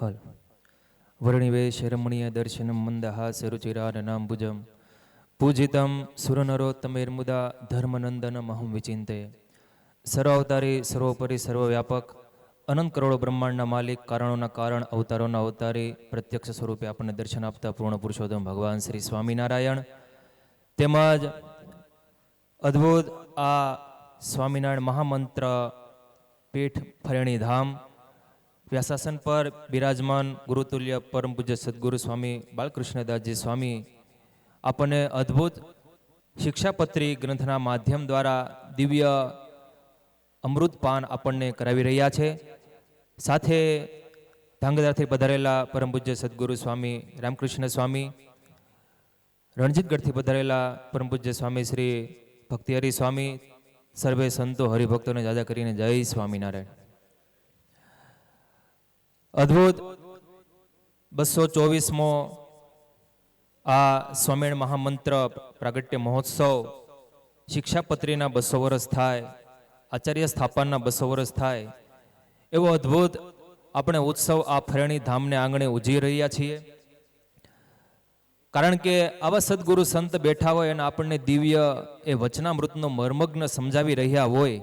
હલ વર્ણિવેશ રમણીય દર્શનમ મંદહાસ રુચિરાનનાંબુજમ પૂજિતમ સુરનરોત્તમેર્મુદા ધર્મનંદનમહં વિચિંતે સર્વાવતારી સર્વોપરી સર્વવ્યાપક અનંત કરોડો બ્રહ્માંડના માલિક કારણોના કારણ અવતારોના અવતારી પ્રત્યક્ષ સ્વરૂપે આપણને દર્શન આપતા પૂર્ણ પુરુષોત્તમ ભગવાન શ્રી સ્વામિનારાયણ તેમજ અદ્ભુત આ સ્વામિનારાયણ મહામંત્ર પીઠ ફરેણી ધામ વ્યાસાસન પર બિરાજમાન ગુરુતુલ્ય પરમ પૂજ્ય સદગુરુ સ્વામી બાલકૃષ્ણદાસજી સ્વામી આપણને અદ્ભુત શિક્ષાપત્રી ગ્રંથના માધ્યમ દ્વારા દિવ્ય અમૃતપાન આપણને કરાવી રહ્યા છે. સાથે ધાંગધ્રાથી પધારેલા પરમ પૂજ્ય સદગુરુ સ્વામી રામકૃષ્ણ સ્વામી, રણજીતગઢથી પધારેલા પરમ પૂજ્ય સ્વામી શ્રી ભક્તિહરિ સ્વામી, સર્વે સંતો હરિભક્તોને જાજા કરીને જય સ્વામિનારાયણ. અદ્ભુત 224મો આ સ્વામિનારાયણ મહામંત્ર પ્રાગટ્ય મહોત્સવ, શિક્ષાપત્રીના 200 વર્ષ થાય, આચાર્ય સ્થાપનના 200 વર્ષ થાય, એવો અદ્ભુત આપણે ઉત્સવ આ ફરેણી ધામને આંગણે ઉજવી રહ્યા છીએ. કારણ કે આવા સદગુરુ સંત બેઠા હોય અને આપણને દિવ્ય એ વચનામૃતનો મર્મગ્ન સમજાવી રહ્યા હોય.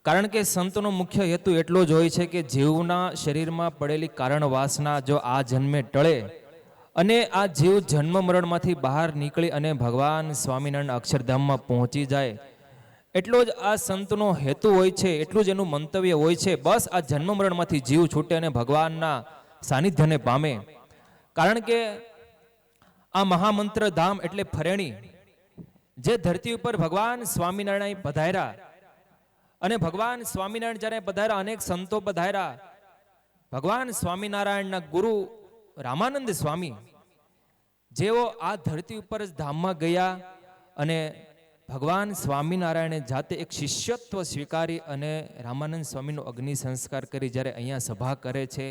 કારણ કે સંતનો મુખ્ય હેતુ એટલો જ હોય છે કે જીવના શરીરમાં પડેલી કારણ વાસના જો આ જન્મે ટળે અને આ જીવ જન્મ મરણમાંથી બહાર નીકળી અને ભગવાન સ્વામિનારાયણ અક્ષરધામમાં પહોંચી જાય, એટલો જ આ સંતનો હેતુ હોય છે, એટલું જ એનું મંતવ્ય હોય છે. બસ આ જન્મ મરણમાંથી જીવ છૂટે અને ભગવાનના સાનિધ્યને પામે. કારણ કે આ મહામંત્ર ધામ એટલે ફરેણી, જે ધરતી ઉપર ભગવાન સ્વામિનારાયણ પધાર્યા અને ભગવાન સ્વામિનારાયણ જ્યારે પધાર્યા, અનેક સંતો પધાર્યા. ભગવાન સ્વામિનારાયણના ગુરુ રામાનંદ સ્વામી જેઓ આ ધરતી ઉપર જ ધામમાં ગયા અને ભગવાન સ્વામિનારાયણે જાતે એક શિષ્યત્વ સ્વીકારી અને રામાનંદ સ્વામીનો અગ્નિ સંસ્કાર કરી જ્યારે અહીંયા સભા કરે છે.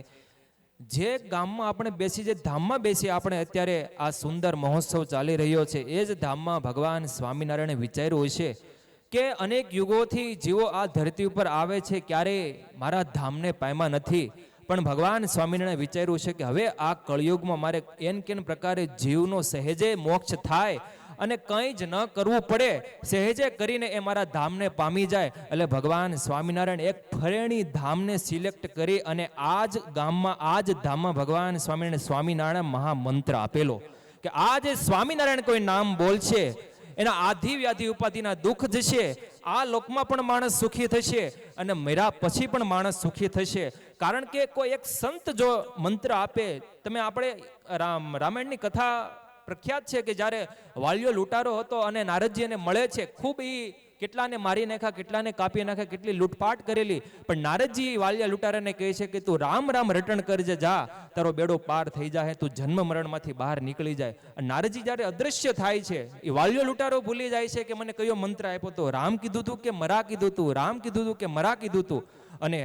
જે ગામમાં આપણે બેસી, જે ધામમાં બેસી આપણે અત્યારે આ સુંદર મહોત્સવ ચાલી રહ્યો છે, એ જ ધામમાં ભગવાન સ્વામિનારાયણે વિચાર્યું હશે કે અનેક યુગોથી જીવો આ ધરતી ઉપર આવે છે, ક્યારેય મારા ધામને પામ્યા નથી. પણ ભગવાન સ્વામિનારાયણે વિચાર્યું છે કે હવે આ કળિયુગમાં મારે એન કેન પ્રકારે જીવનો સહેજે મોક્ષ થાય અને કંઈ જ ન કરવું પડે, સહેજે કરીને એ મારા ધામને પામી જાય. એટલે ભગવાન સ્વામિનારાયણ એક ફરેણી ધામને સિલેક્ટ કરી અને આ જ ગામમાં, આ જ ધામમાં ભગવાન સ્વામિનારાયણ મહામંત્ર આપેલો કે આ જે સ્વામિનારાયણ કોઈ નામ બોલશે એના આધિ વ્યાધિ ઉપાધિના દુઃખ જશે, આ લોકમાં પણ માણસ સુખી થશે અને મર્યા પછી પણ માણસ સુખી થશે. કારણ કે કોઈ એક સંત જો મંત્ર આપે, તમે આપણે રામાયણની કથા પ્રખ્યાત છે કે જ્યારે વાલિયો લૂંટારો હતો અને નારદજી એને મળે છે, ખૂબ કેટલાને મારી નાખ્યા, કેટલાને કાપી નાખ્યા, કેટલી લૂંટપાટ કરેલી, પણ નારદજી વાલિયા લૂંટારાને કહે છે કે તું રામ રામ રટણ કરજે, જા તારો બેડો પાર થઈ જાય, તું જન્મ મરણમાંથી બહાર નીકળી જાય. અને નારદજી જ્યારે અદ્રશ્ય થાય છે, એ વાલિયો લૂંટારો ભૂલી જાય છે કે મને કયો મંત્ર આપ્યો તો, રામ કીધું તું કે મરા કીધું તું, રામ કીધું તું કે મરા કીધું તું, અને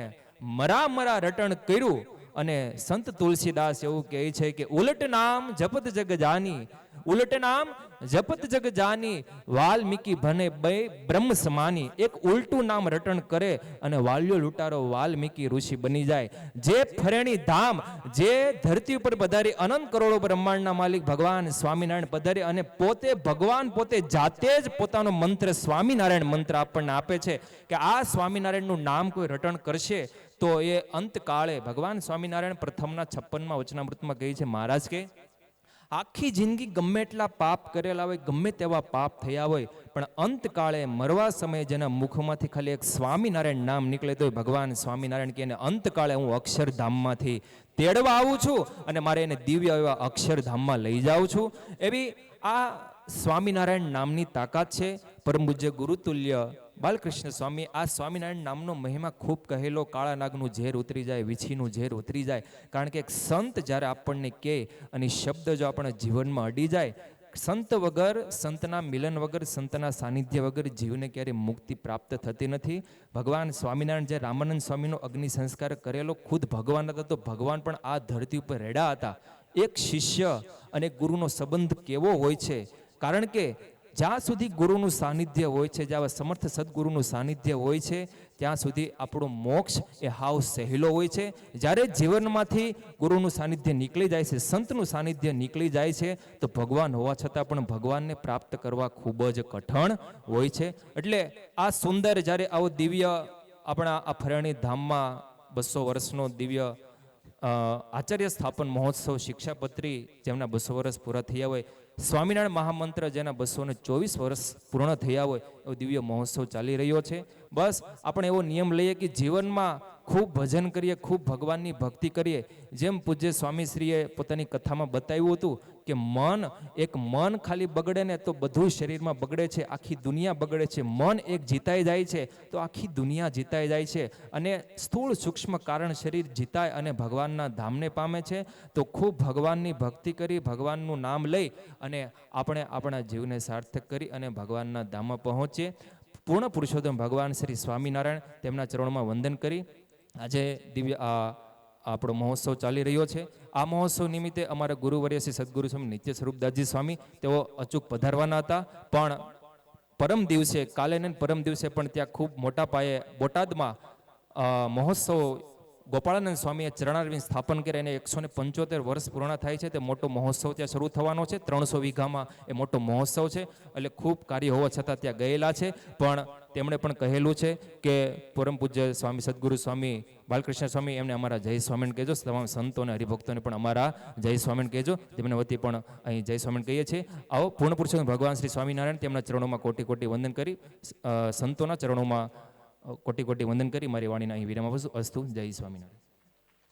મરા રટણ કર્યું. અને સંત તુલસીદાસ એવું કહે છે કે ઉલટ નામ જપત જગ જાની, ઉલટ નામ જપત જગ જાની, વાલ્મીકી ભને બે બ્રહ્મ સમાની. એક ઉલટું નામ રટણ કરે અને વાલ્યો લૂંટારો વાલ્મીકી ઋષિ બની જાય. જે ફરેણી ધામ, જે ધરતી ઉપર પધારી અનંત કરોડો બ્રહ્માંડના માલિક ભગવાન સ્વામિનારાયણ પધારી અને પોતે ભગવાન પોતે જાતે જ પોતાનો મંત્ર સ્વામિનારાયણ મંત્ર આપણને આપે છે કે આ સ્વામિનારાયણનું નામ કોઈ રટણ કરશે તો એ અંતકાળે, ભગવાન સ્વામિનારાયણ પ્રથમના 56મા વચનામૃતમાં કહે છે, મહારાજ કે આખી જિંદગી ગમે એટલા પાપ કરેલા હોય, ગમે તેવા પાપ થયા હોય, પણ અંતકાળે મરવા સમયે જેના મુખમાંથી ખાલી એક સ્વામિનારાયણ નામ નીકળે તો ભગવાન સ્વામિનારાયણ કે અંતકાળે હું અક્ષરધામમાંથી તેડવા આવું છું અને મારે એને દિવ્ય એવા અક્ષરધામમાં લઈ જાઉં છું. એવી આ સ્વામિનારાયણ નામની તાકાત છે. પરમ પૂજ્ય ગુરુતુલ્ય બાલકૃષ્ણ સ્વામી આ સ્વામિનારાયણ નામનો મહિમા ખૂબ કહેલો, કાળા નાગનું ઝેર ઉતરી જાય, વીછીનું ઝેર ઉતરી જાય. કારણ કે એક સંત જ્યારે આપણને કહે અને શબ્દ જો આપણા જીવનમાં અડી જાય, સંત વગર, સંતના મિલન વગર, સંતના સાનિધ્ય વગર જીવને ક્યારેય મુક્તિ પ્રાપ્ત થતી નથી. ભગવાન સ્વામિનારાયણ જે રામાનંદ સ્વામીનો અગ્નિ સંસ્કાર કરેલો, ખુદ ભગવાન હતા તો ભગવાન પણ આ ધરતી ઉપર રેડા હતા. એક શિષ્ય અને ગુરુનો સંબંધ કેવો હોય છે, કારણ કે જ્યાં સુધી ગુરુનું સાનિધ્ય હોય છે, જ્યાં સમર્થ સદગુરુનું સાનિધ્ય હોય છે, ત્યાં સુધી આપણો મોક્ષ એ હાવ સહેલો હોય છે. જ્યારે જીવનમાંથી ગુરુનું સાનિધ્ય નીકળી જાય છે, સંતનું સાનિધ્ય નીકળી જાય છે, તો ભગવાન હોવા છતાં પણ ભગવાનને પ્રાપ્ત કરવા ખૂબ જ કઠણ હોય છે. એટલે આ સુંદર જ્યારે આવો દિવ્ય આપણા આ ફરણી ધામમાં 200 વર્ષનો દિવ્ય આચાર્ય સ્થાપન મહોત્સવ, શિક્ષાપત્રી જેમના 200 વર્ષ પૂરા થયા હોય, સ્વામિનારાયણ મહામંત્ર જેના 224 વર્ષ પૂર્ણ થયા હોય, એવો દિવ્ય મહોત્સવ ચાલી રહ્યો છે. બસ આપણે એવો નિયમ લઈએ કે જીવનમાં ખૂબ ભજન કરીએ, ખૂબ ભગવાનની ભક્તિ કરીએ. જેમ પૂજ્ય સ્વામીશ્રીએ પોતાની કથામાં બતાવ્યું હતું કે મન ખાલી બગડે ને તો બધું શરીરમાં બગડે છે, આખી દુનિયા બગડે છે. મન એક જીતાઈ જાય છે તો આખી દુનિયા જીતાઈ જાય છે. અને સ્થૂળ સૂક્ષ્મ કારણ શરીર જીતાય અને ભગવાનના ધામને પામે છે. તો ખૂબ ભગવાનની ભક્તિ કરી, ભગવાનનું નામ લઈ અને આપણે આપણા જીવને સાર્થક કરી અને ભગવાનના ધામમાં પહોંચીએ. પૂર્ણ પુરુષોત્તમ ભગવાન શ્રી સ્વામિનારાયણ તેમના ચરણોમાં વંદન કરી આજે દિવ્ય આપણો મહોત્સવ ચાલી રહ્યો છે. આ મહોત્સવ નિમિત્તે અમારા ગુરુવર્ય શ્રી સદગુરુ સ્વામી નિત્ય સ્વરૂપદાસજી સ્વામી તેઓ અચૂક પધારવાના હતા, પણ પરમ દિવસે કાલે ને પરમ દિવસે પણ ત્યાં ખૂબ મોટા પાયે બોટાદમાં મહોત્સવ ગોપાળાનંદ સ્વામીએ ચરણારવિંદ સ્થાપન કરી અને 175 વર્ષ પૂર્ણ થાય છે. તે મોટો મહોત્સવ ત્યાં શરૂ થવાનો છે. 300 વીઘામાં એ મોટો મહોત્સવ છે. એટલે ખૂબ કાર્ય હોવા છતાં ત્યાં ગયેલા છે. પણ તેમણે પણ કહેલું છે કે પરમ પૂજ્ય સ્વામી સદગુરુ સ્વામી બાલકૃષ્ણ સ્વામી એમને અમારા જય સ્વામીને કહેજો, તમામ સંતો અને હરિભક્તોને પણ અમારા જય સ્વામીને કહેજો. તેમના વતી પણ અહીં જય સ્વામીને કહીએ છીએ. આવો પૂર્ણ પુરુષોત્તમ ભગવાન શ્રી સ્વામિનારાયણ તેમના ચરણોમાં કોટી કોટી વંદન કરી, સંતોના ચરણોમાં કોટી કોટી વંદન કરી મારી વાણીને અહીં વિરામ આપું છું. અસ્તુ. જય સ્વામિનારાયણ.